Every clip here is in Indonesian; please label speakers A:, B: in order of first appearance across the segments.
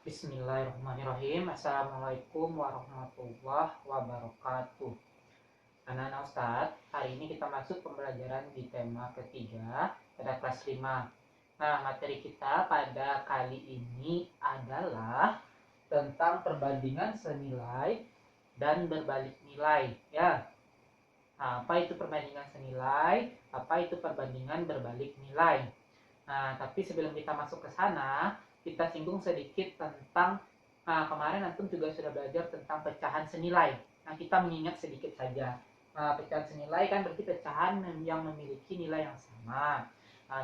A: Bismillahirrahmanirrahim. Assalamualaikum warahmatullahi wabarakatuh. Anak-anak Ustadz, hari ini kita masuk pembelajaran di tema ketiga pada kelas 5. Nah, materi kita pada kali ini adalah tentang perbandingan senilai dan berbalik nilai. Ya, nah, apa itu perbandingan senilai? Apa itu perbandingan berbalik nilai? Nah, tapi sebelum kita masuk ke sana, kita singgung sedikit tentang kemarin antum juga sudah belajar tentang pecahan senilai. Nah, kita mengingat sedikit saja. Pecahan senilai kan berarti pecahan yang memiliki nilai yang sama.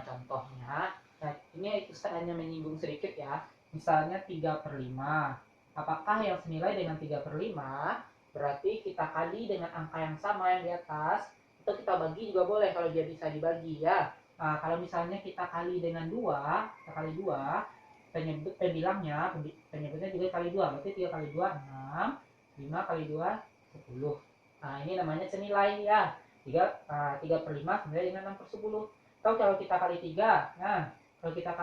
A: Contohnya, nah ini Ustaz hanya menyinggung sedikit ya. Misalnya 3/5. Apakah yang senilai dengan 3/5? Berarti kita kali dengan angka yang sama yang di atas, atau kita bagi juga boleh kalau dia bisa dibagi ya. Nah, kalau misalnya kita kali dengan 2, kita kali 2, penyebutnya juga kali 2, berarti 3 kali 2 6, 5 kali 2 10. Nah, ini namanya senilai ya. 3/5 senilai dengan 6/10. Atau kalau kita kali 3, nah, kalau kita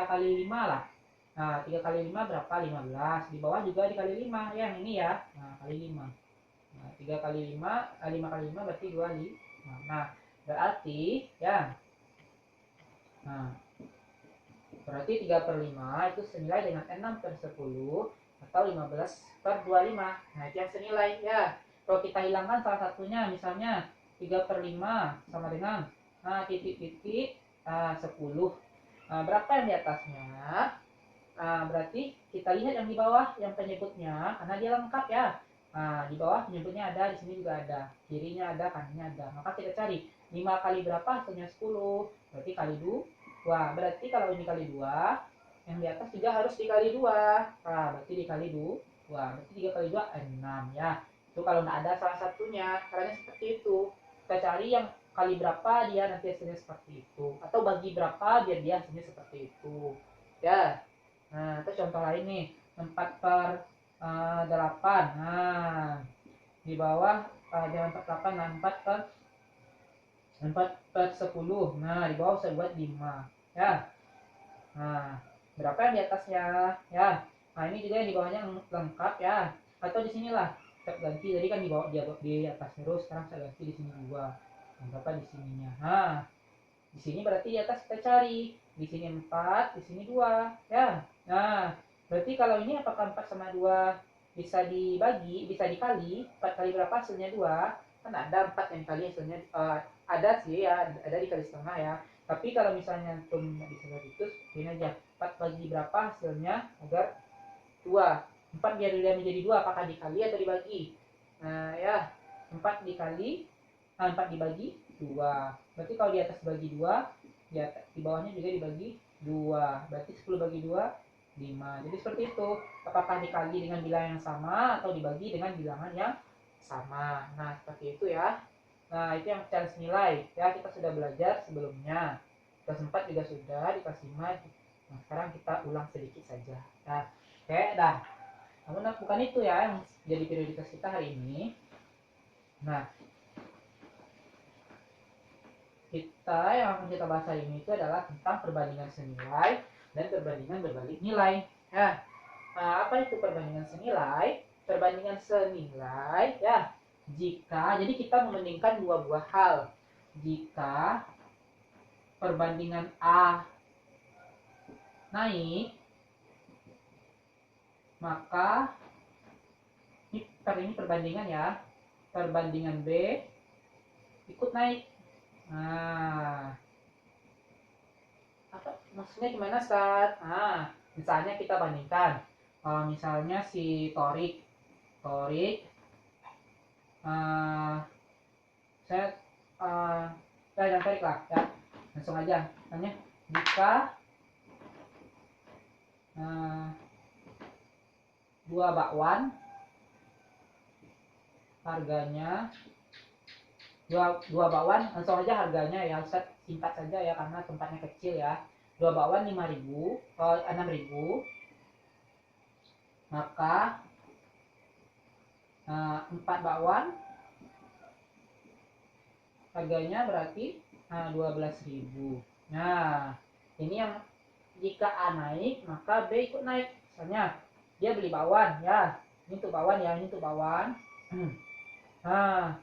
A: kali 5 lah. Nah, 3 kali 5 berapa? 15. Di bawah juga dikali 5 ya, yang ini ya. Nah, kali 5. Nah, 3 kali 5, 5 kali 5 berarti 25. Nah, berarti ya. Nah, berarti 3/5 itu senilai dengan 6/10 atau 15/25. Nah, itu yang senilai ya. Kalau kita hilangkan salah satunya, misalnya 3/5 sama dengan titik-titik 10. Berapa yang di atasnya? Berarti kita lihat yang di bawah, yang penyebutnya, karena dia lengkap ya. Nah, di bawah penyebutnya ada, di sini juga ada. Kirinya ada, kanannya ada. Maka kita cari 5 kali berapa hasilnya 10. Berarti kali 2. Berarti kalau ini kali 2, yang di atas juga harus dikali 2. Berarti dikali 2. Berarti 3 kali 2, 6 ya. Itu kalau nggak ada salah satunya. Caranya seperti itu. Kita cari yang kali berapa dia nanti hasilnya seperti itu. Atau bagi berapa biar dia hasilnya seperti itu. Ya. Nah, itu contoh lain nih. 4/8. Nah, di bawah jangan 4/8, nah 4/10. Nah, di bawah saya buat 5. Ya. Nah, berapa yang di atasnya? Ya. Nah, ini juga yang di bawahnya lengkap ya. Atau di sinilah saya ganti. Tadi kan di bawah di atas terus, sekarang saya ganti di sini 2. Nah, berapa di sininya? Nah, di sini berarti di atas kita cari. Di sini 4, di sini 2. Ya. Nah, berarti kalau ini apakah 4 sama 2 bisa dibagi, bisa dikali? 4 kali berapa hasilnya 2? Kan ada 4 yang kali hasilnya ada sih ya, ada dikali setengah ya. Tapi kalau misalnya antum bisa seperti itu, ini aja 4 bagi berapa hasilnya agar 2. 4 biar dia menjadi 2, apakah dikali atau dibagi? Nah ya, 4 dikali, 4 dibagi 2. Berarti kalau di atas bagi 2, di bawahnya juga dibagi 2. Berarti 10 bagi 2, 5. Jadi seperti itu. Apakah dikali dengan bilangan yang sama atau dibagi dengan bilangan yang sama. Nah, seperti itu ya. Nah, itu yang pecahan senilai. Ya, kita sudah belajar sebelumnya. Kelas 4 juga sudah, di kelas 5. Nah, sekarang kita ulang sedikit saja. Nah, oke, dah. Namun bukan itu ya yang jadi prioritas kita hari ini. Nah, yang akan kita bahas hari ini itu adalah tentang perbandingan senilai dan perbandingan berbalik nilai. Ya. Nah, apa itu perbandingan senilai? Perbandingan senilai ya, jika jadi kita membandingkan dua buah hal. Jika perbandingan A naik, maka ini perbandingan ya. Perbandingan B ikut naik. Nah, apa maksudnya gimana, Ustaz? Nah, misalnya kita bandingkan, misalnya si Torik, saya jangan Torik lah, ya langsung aja. Tanya, jika dua bakwan harganya dua bakwan, langsung aja harganya ya, Ustaz singkat saja ya karena tempatnya kecil ya. Dua bakwan 5.000, 6.000, maka 4 bakwan harganya berarti 12.000. Nah, ini yang jika A naik, maka B ikut naik. Misalnya, dia beli bakwan, ya. Ini untuk bakwan ya, ini untuk bakwan. Nah,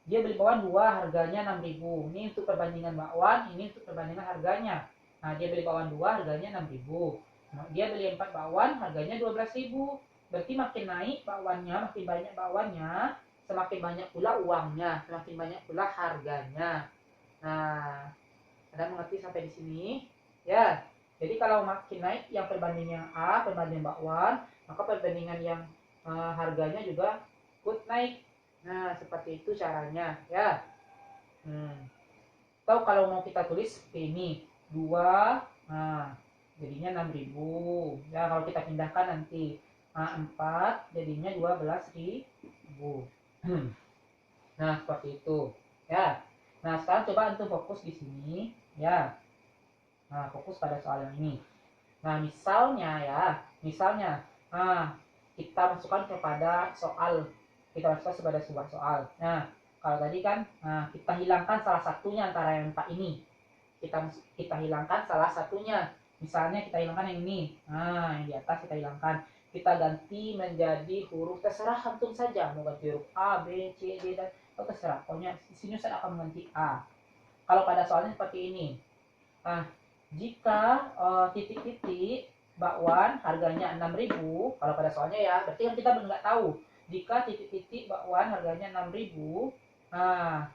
A: dia beli bakwan 2, harganya 6.000. Ini untuk perbandingan bakwan, ini untuk perbandingan harganya. Nah, dia beli bakwan 2, harganya 6.000. Nah, dia beli 4 bakwan, harganya 12.000. Berarti makin naik bakwannya, makin banyak bakwannya, semakin banyak pula uangnya, semakin banyak pula harganya. Nah, Anda mengerti sampai di sini? Ya. Jadi kalau makin naik yang perbandingan A, perbandingan bakwan, maka perbandingan yang harganya juga ikut naik. Nah, seperti itu caranya, ya. Atau kalau mau kita tulis seperti ini, 2, nah, jadinya 6.000. Ya, kalau kita pindahkan nanti 4 jadinya 12.000. Nah, seperti itu. Ya. Nah, sekarang coba antum fokus di sini, ya. Nah, fokus pada soal yang ini. Nah, misalnya, kita masukkan kepada soal, kita masukkan kepada sebuah soal. Nah, kalau tadi kan, kita hilangkan salah satunya antara yang 4 ini. Kita hilangkan salah satunya. Misalnya kita hilangkan yang ini. Nah, yang di atas kita hilangkan. Kita ganti menjadi huruf, terserah antum saja. Mau ganti huruf A, B, C, D, dan terserah. Pokoknya di sini saya akan mengganti A. Kalau pada soalnya seperti ini. Nah, jika titik-titik bakwan harganya 6.000, kalau pada soalnya ya, berarti kan kita belum nggak tahu. Jika titik-titik bakwan harganya 6.000, nah,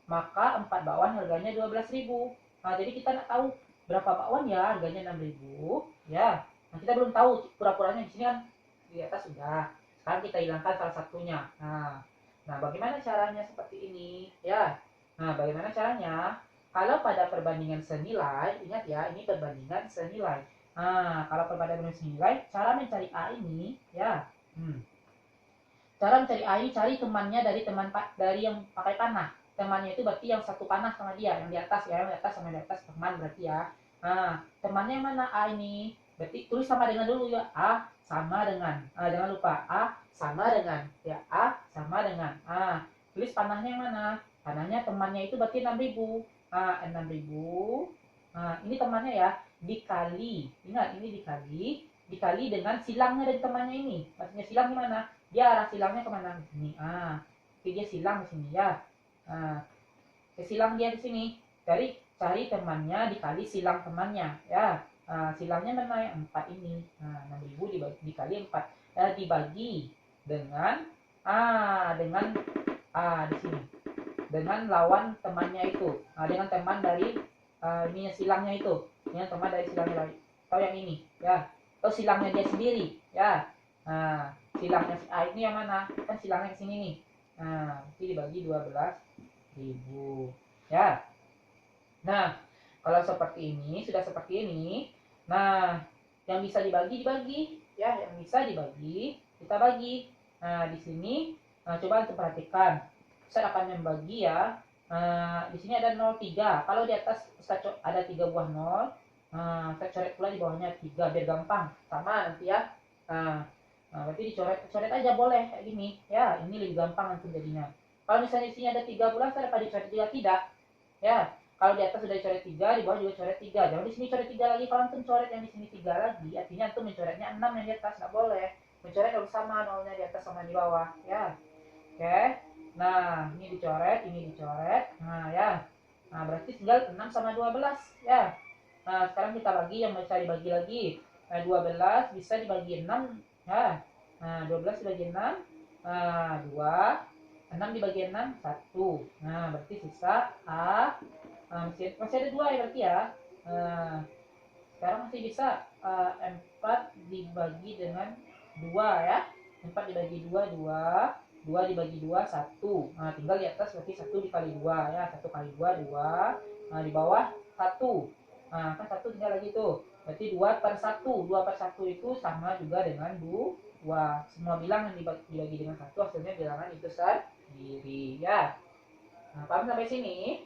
A: maka 4 bakwan harganya 12.000. Nah, jadi kita nggak tahu berapa bakwan ya harganya 6.000, ya. Nah, kita belum tahu pura-puranya di sini kan di atas sudah. Sekarang kita hilangkan salah satunya. Nah, bagaimana caranya seperti ini? Ya. Nah, bagaimana caranya? Kalau pada perbandingan senilai, ingat ya, ini perbandingan senilai. Nah, kalau perbandingan senilai, cara mencari A ini, ya. Cara mencari A ini, cari temannya dari yang pakai panah. Temannya itu berarti yang satu panah sama dia, yang di atas ya, yang di atas sama yang di atas teman berarti ya. Nah, temannya yang mana A ini? Berarti tulis sama dengan dulu ya, A sama dengan. Jangan lupa A sama dengan, ya A sama dengan. Tulis panahnya yang mana? Panahnya temannya itu berarti 6.000. 6.000. Nah, ini temannya ya, dikali. Ingat, ini dikali dengan silangnya dari temannya ini. Maksudnya silang gimana? Dia arah silangnya kemana? Di sini. Oke, dia silang di sini ya. Silang dia di sini. Cari temannya dikali silang temannya ya. Silangnya mana yang 4 ini. 6.000 dikali 4. Dibagi dengan di sini. Dengan lawan temannya itu. Dengan teman dari ini silangnya itu. Dengan teman dari silangnya lagi. Atau yang ini ya. Atau silangnya dia sendiri ya. Silangnya si A ini yang mana? Kan silangnya ke sini nih. Nah, nanti dibagi 12.000. Ya. Nah, kalau seperti ini, sudah seperti ini. Nah, yang bisa dibagi, ya, yang bisa dibagi, kita bagi. Nah, di sini, coba untuk perhatikan. Saya akan membagi ya. Di sini ada 0,3. Kalau di atas ada 3 buah 0, saya coret pula di bawahnya 3 biar gampang. Sama nanti ya. Berarti dicoret aja boleh kayak gini. Ya, ini lebih gampang nanti jadinya. Kalau misalnya di sini ada 13, saya dapat dicoret juga tidak. Ya, kalau di atas sudah dicoret 3, di bawah juga coret 3. Jangan di sini coret 3 lagi. Kalau antum coret yang di sini 3 lagi, artinya antum mencoretnya 6 yang di atas, nggak boleh. Mencoret harus sama nolnya di atas sama di bawah, ya. Oke. Nah, ini dicoret, ini dicoret. Nah, ya. Nah, berarti tinggal 6 sama 12, ya. Nah, sekarang kita bagi yang bisa dibagi lagi. 12 bisa dibagi 6, ya. Nah, 12 dibagi 6, 2. 6 dibagi 6, 1. Nah, berarti sisa A. Masih ada 2 ya berarti ya. Sekarang masih bisa 4 dibagi dengan 2 ya. 4 dibagi 2, 2. 2 dibagi 2, 1. Nah, tinggal di atas berarti 1 dikali 2 ya. 1 kali 2, 2. Nah, di bawah 1. Nah, kan 1 tinggal lagi tuh. Berarti 2 per 1. 2 per 1 itu sama juga dengan 2. Semua bilangan dibagi dengan 1, hasilnya bilangan itu sendiri ya. Nah, paham sampai sini?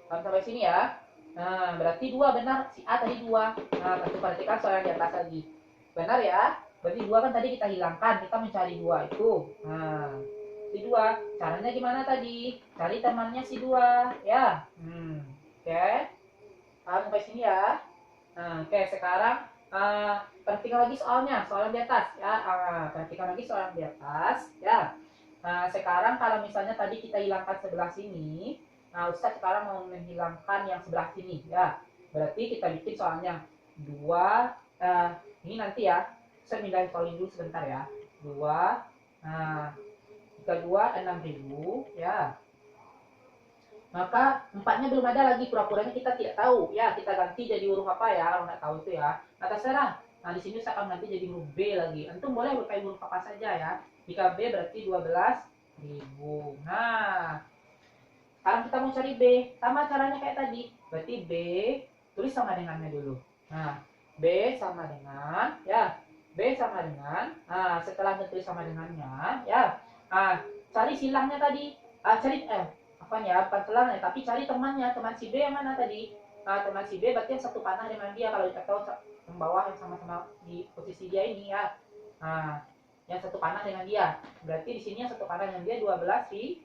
A: Paham sampai sini ya? Nah, berarti 2 benar. Si A tadi 2. Nah, kita perhatikan soal yang di atas lagi. Benar ya? Berarti 2 kan tadi kita hilangkan. Kita mencari 2 itu. Nah, si 2. Caranya gimana tadi? Cari temannya si 2. Ya. Oke. Paham sampai sini ya? Nah, oke, sekarang perhatikan lagi soal di atas ya. Perhatikan lagi soal di atas ya. Nah, sekarang kalau misalnya tadi kita hilangkan sebelah sini, nah Ustaz sekarang mau menghilangkan yang sebelah sini ya. Berarti kita bikin soalnya 2, ini nanti ya. Saya pindahin soal dulu sebentar ya. 2, nah 32 6.000 ya. Maka 4-nya belum ada lagi, pura-puranya kita tidak tahu ya, kita ganti jadi huruf apa ya kalau nggak tahu itu ya. Nah terserah. Nah di sini saya akan ganti jadi huruf B lagi. Antum boleh pakai huruf apa saja ya. Jika B berarti 12.000. Nah sekarang kita mau cari B, sama caranya kayak tadi. Berarti B tulis sama dengannya dulu. Nah B sama dengan ya, B sama dengan. Nah setelah tulis sama dengannya ya, cari silangnya tadi. Cari apanya, bukan selang ya, tapi cari temannya, teman si B yang mana tadi. Nah teman si B berarti yang satu panah dengan dia, kalau atau yang bawah yang sama-sama di posisi dia ini ya. Nah yang satu panah dengan dia, berarti di sini yang satu panah dengan dia 12.000.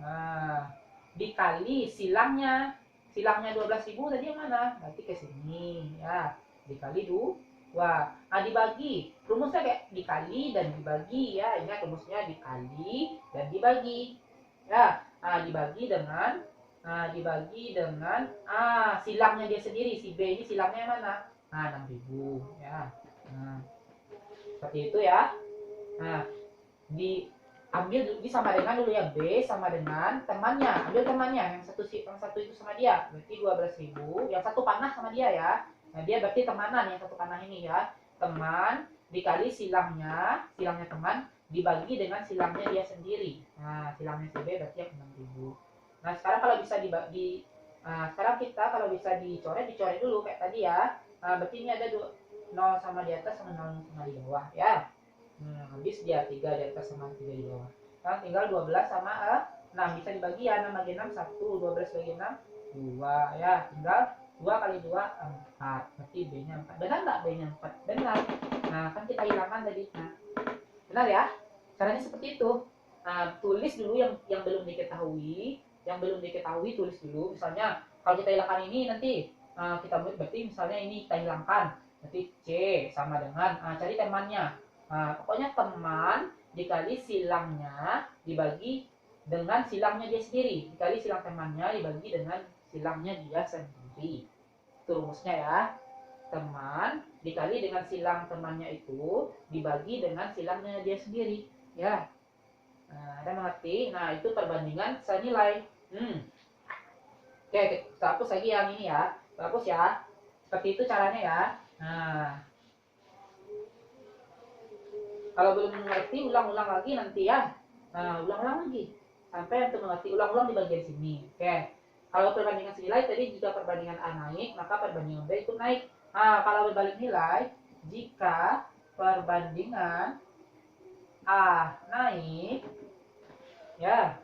A: Nah dikali silangnya 12.000 tadi yang mana, berarti ke sini ya, dikali 2. Nah dibagi, rumusnya kayak dikali dan dibagi ya, ingat rumusnya dikali dan dibagi ya. Dibagi dengan silangnya dia sendiri, si B ini silangnya mana? 6.000 ya. Nah, seperti itu ya. Nah, disama dengan dulu ya, B sama dengan temannya. Ambil temannya, yang satu itu sama dia, berarti 12.000. Yang satu panah sama dia ya. Nah, dia berarti temanan yang satu panah ini ya. Teman dikali silangnya teman dibagi dengan silangnya dia sendiri. Nah, silangnya si B berarti yang 6.000. Nah, sekarang kalau bisa sekarang kita kalau bisa dicoret dulu kayak tadi ya. Nah, berarti ini ada 0 sama di atas sama 0 sama di bawah ya. Habis dia 3 di atas sama 3 di bawah. Nah, tinggal 12 sama 6 bisa dibagi ya. 6 bagi 6 1, 12 bagi 6 2 ya. Tinggal 2 kali 2 4. Berarti B-nya 4. Benar nggak B-nya 4? Benar. Nah, kan kita hilangkan tadi. Nah, benar ya? Caranya seperti itu. Nah, tulis dulu yang belum diketahui. Yang belum diketahui tulis dulu. Misalnya kalau kita hilangkan ini nanti kita berarti misalnya ini kita hilangkan. Berarti C sama dengan cari temannya. Pokoknya teman dikali silangnya dibagi dengan silangnya dia sendiri. Dikali silang temannya dibagi dengan silangnya dia sendiri. Itu rumusnya ya. Teman dikali dengan silang temannya itu dibagi dengan silangnya dia sendiri ya. Nah, Anda mengerti? Nah, itu perbandingan senilai. Oke, kita hapus lagi yang ini ya. Kita hapus ya. Seperti itu caranya ya. Nah, kalau belum mengerti ulang-ulang lagi nanti ya. Nah, ulang-ulang lagi sampai Anda mengerti. Ulang-ulang di bagian sini. Oke. Kalau perbandingan senilai tadi, jika perbandingan A naik, maka perbandingan B ikut naik. Nah, kalau berbalik nilai, jika perbandingan A naik, ya,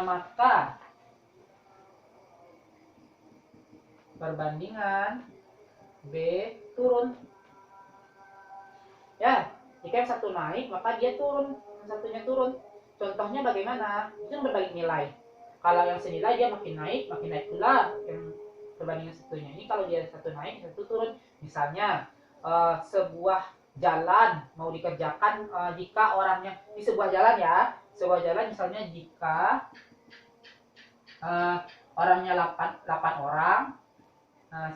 A: maka perbandingan B turun. Ya, jika yang satu naik, maka dia turun, yang satunya turun. Contohnya bagaimana? Itu berbalik nilai. Kalau yang senilai dia makin naik pula yang perbandingan satunya. Ini kalau dia satu naik, satu turun. Misalnya sebuah jalan mau dikerjakan jika orangnya di sebuah jalan ya, sebuah jalan misalnya jika orangnya 8 orang,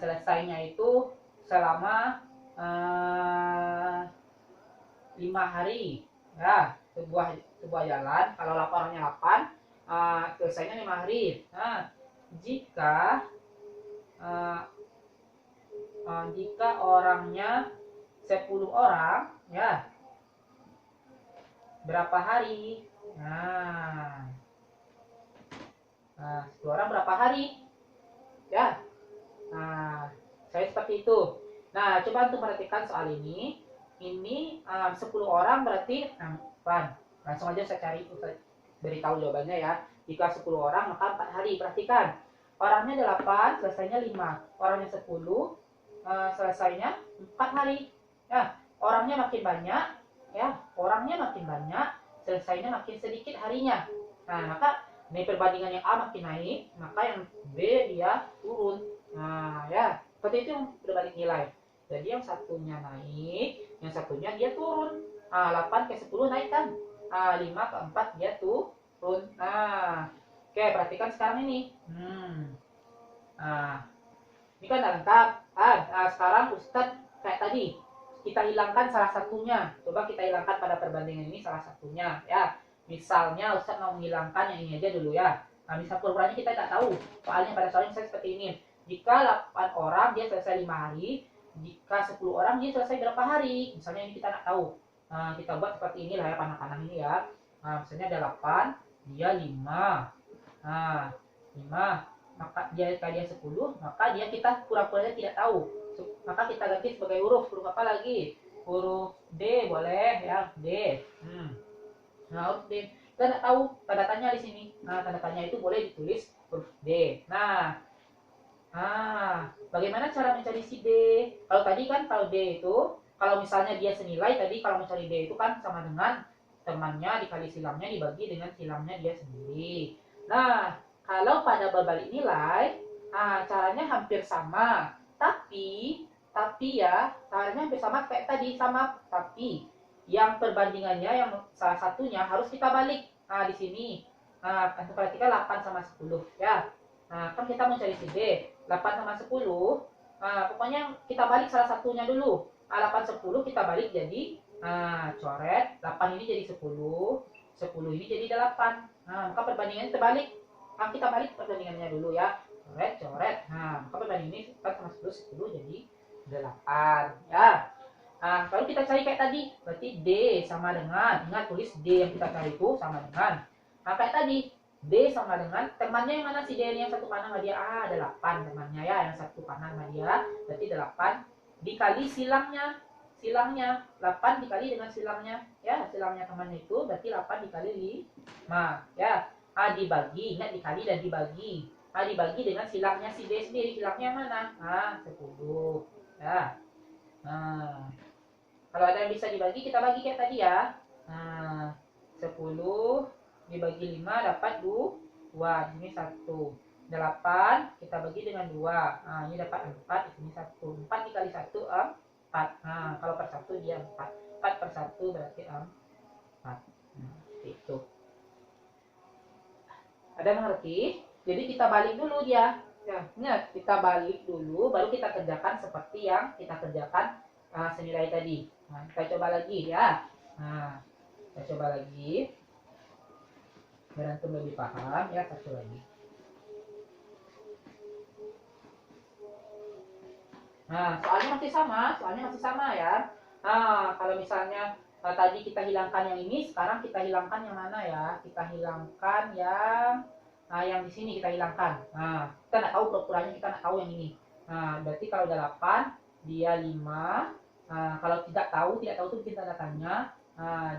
A: selesainya itu selama 5 hari ya, sebuah jalan kalau orangnya 8, selesainya 5 hari. Nah, jika orangnya 10 orang ya, berapa hari? Nah 10 orang berapa hari ya. Nah, saya seperti itu. Nah, coba untuk perhatikan soal ini 10 orang berarti 4. Langsung aja saya beritahu jawabannya ya. Jika 10 orang maka 4 hari. Perhatikan. Orangnya 8, selesainya 5. Orangnya 10, selesainya 4 hari. Ya, orangnya makin banyak, ya. Orangnya makin banyak, selesainya makin sedikit harinya. Nah, maka ini perbandingan yang A makin naik, maka yang B dia turun. Nah, ya. seperti itu yang berbalik nilai. Jadi yang satunya naik, yang satunya dia turun. 8 ke 10 naik kan? 5 ke 4 dia turun. Oke, perhatikan sekarang ini. Ini kan udah lengkap. Sekarang Ustadz kayak tadi, kita hilangkan salah satunya. Coba kita hilangkan pada perbandingan ini salah satunya. Ya, misalnya Ustadz mau menghilangkan yang ini aja dulu ya. Misal pura-puranya kita tidak tahu. Soalnya pada soalnya saya seperti ini. Jika 8 orang dia selesai 5 hari, jika 10 orang dia selesai berapa hari? Misalnya ini kita nggak tahu. Kita buat seperti inilah ya, panah-panah ini ya. Misalnya ada 8, dia 5. 5, maka jika dia 10, maka dia kita pura-puranya tidak tahu. Maka kita ganti sebagai huruf apa lagi? Huruf D boleh ya, D. Huruf D. Kita tidak tahu tanda tanya di sini. Tanda tanya itu boleh ditulis huruf D. Bagaimana cara mencari si D? Kalau tadi kan kalau D itu, kalau misalnya dia senilai tadi, kalau mencari D itu kan sama dengan temannya dikali silangnya dibagi dengan silangnya dia sendiri. Nah, kalau pada berbalik nilai, caranya hampir sama. Tapi ya, caranya hampir sama kayak tadi, sama. Tapi yang perbandingannya, yang salah satunya harus kita balik. Di sini, perhatikan 8 sama 10 ya. Kan kita mau cari si D. 8 sama 10, pokoknya kita balik salah satunya dulu. 8 10 kita balik jadi coret 8 ini jadi 10 ini jadi 8. Maka perbandingannya terbalik. Kita balik perbandingannya dulu ya, coret. Maka perbandingan ini 4 sama 10 jadi 8 ya. Lalu kita cari kayak tadi, berarti D sama dengan, ingat tulis D yang kita cari itu sama dengan, kayak tadi D sama dengan temannya yang mana, si D ini yang satu panah sama dia, ada 8 temannya ya, yang satu panah sama dia, berarti 8 dikali silangnya 8 dikali dengan silangnya ya, silangnya temannya itu berarti 8 dikali 5 ya. Dibagi, ingat dikali dan dibagi. Dibagi dengan silangnya si D sendiri, silangnya yang mana? 10 ya. Kalau ada yang bisa dibagi, kita bagi kayak tadi ya. 10 dibagi 5 dapat 2. Di sini 1. 8 kita bagi dengan 2. Ini dapat 4, di sini 1. 4 dikali 1 4. Kalau per 1 dia 4. 4 per 1 berarti 4. Itu. Ada mengerti? Jadi kita balik dulu dia. Ya, ingat, kita balik dulu baru kita kerjakan seperti yang kita kerjakan senilai tadi. Kita coba lagi ya. Kita coba lagi. Biar antum lebih paham ya, satu lagi. Soalnya masih sama ya. Kalau misalnya tadi kita hilangkan yang ini, sekarang kita hilangkan yang mana ya? Kita hilangkan yang di sini kita hilangkan. Kita nggak tahu pura-puranya, kita nggak tahu yang ini. Berarti kalau udah 8, dia 5. Kalau tidak tahu itu bikin tanda tanya.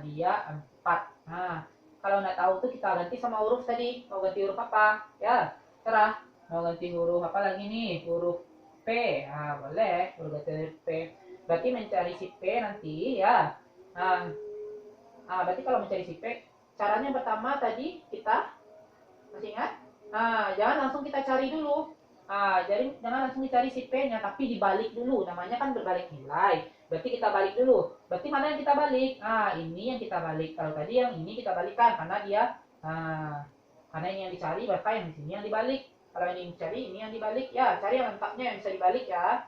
A: Dia 4. Kalau nggak tahu tuh kita ganti sama huruf tadi. Mau ganti huruf apa? Ya, terah. Mau ganti huruf apa lagi nih? Huruf P. Boleh. Huruf ganti P. Berarti mencari si P nanti ya. Berarti kalau mencari si P, caranya pertama tadi kita masih ingat? Jangan langsung kita cari dulu. Jadi jangan langsung dicari si P-nya, tapi dibalik dulu. Namanya kan berbalik nilai. Berarti kita balik dulu. Berarti mana yang kita balik? Ini yang kita balik. Kalau tadi yang ini kita balikkan karena dia karena ini yang dicari, maka yang di sini yang dibalik. Kalau ini yang dicari, ini yang dibalik. Ya, cari yang lengkapnya yang bisa dibalik ya.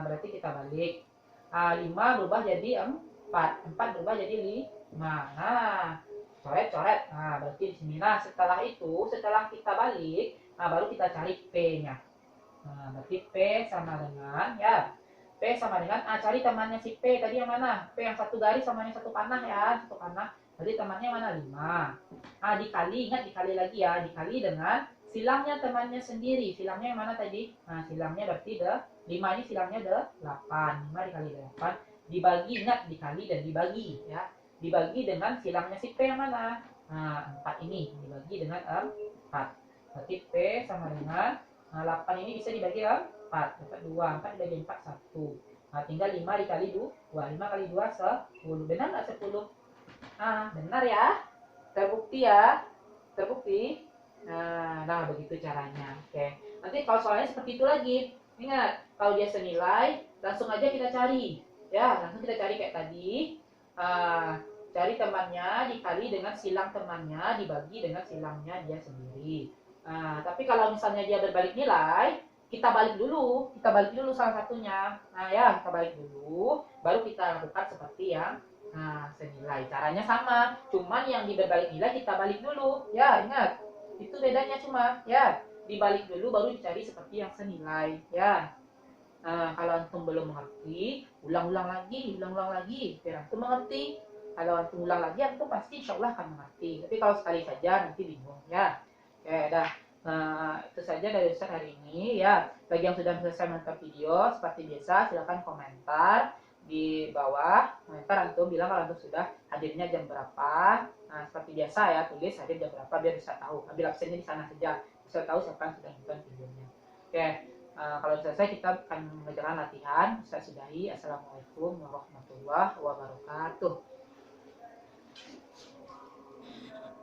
A: Berarti kita balik. 5 berubah jadi 4. 4 berubah jadi 5. Coret. Berarti di sini. Setelah itu, setelah kita balik, baru kita cari P-nya. Berarti P sama dengan ya. P sama dengan cari temannya si P tadi yang mana? P yang satu garis sama yang satu panah ya, satu panah. Berarti temannya mana? 5. Dikali, ingat dikali lagi ya, dikali dengan silangnya temannya sendiri. Silangnya yang mana tadi? Silangnya berarti 5 ini silangnya 8. 5 dikali 8 dibagi, ingat dikali dan dibagi ya. Dibagi dengan silangnya si P yang mana? 4 ini dibagi dengan 4. Berarti P sama dengan 8 ini bisa dibagi 4. Dapat 2. 4 dibagi 4, 1. Tinggal 5 dikali 2. 5 kali 2, 10. Benar nggak 10? Benar ya. Terbukti ya. Terbukti. Nah, begitu caranya. Oke. Nanti kalau soalnya seperti itu lagi. Ingat, kalau dia senilai, langsung aja kita cari. Ya, langsung kita cari kayak tadi. Uh, Cari temannya dikali dengan silang temannya dibagi dengan silangnya dia sendiri. Tapi kalau misalnya dia berbalik nilai, kita balik dulu salah satunya. Nah ya, kita balik dulu, baru kita lakukan seperti yang senilai. Caranya sama, cuman yang di berbalik nilai kita balik dulu. Ya, ingat, itu bedanya cuma ya dibalik dulu baru dicari seperti yang senilai ya. Kalau antum belum mengerti, ulang-ulang lagi biar antum mengerti. Kalau antum ulang lagi, antum pasti insya Allah akan mengerti. Tapi kalau sekali saja nanti bingung ya. Ya dah. Itu saja dari Ustaz hari ini ya. Bagi yang sudah selesai menonton video, seperti biasa silakan komentar di bawah. Komentar antum bilang kalau antum sudah hadirnya jam berapa. Nah, seperti biasa ya, tulis hadir jam berapa biar bisa tahu. Ambil absennya di sana saja. Bisa tahu siapa yang sudah nonton videonya. Oke. Kalau selesai kita akan mengerjakan latihan. Saya sudahi. Assalamualaikum warahmatullahi wabarakatuh.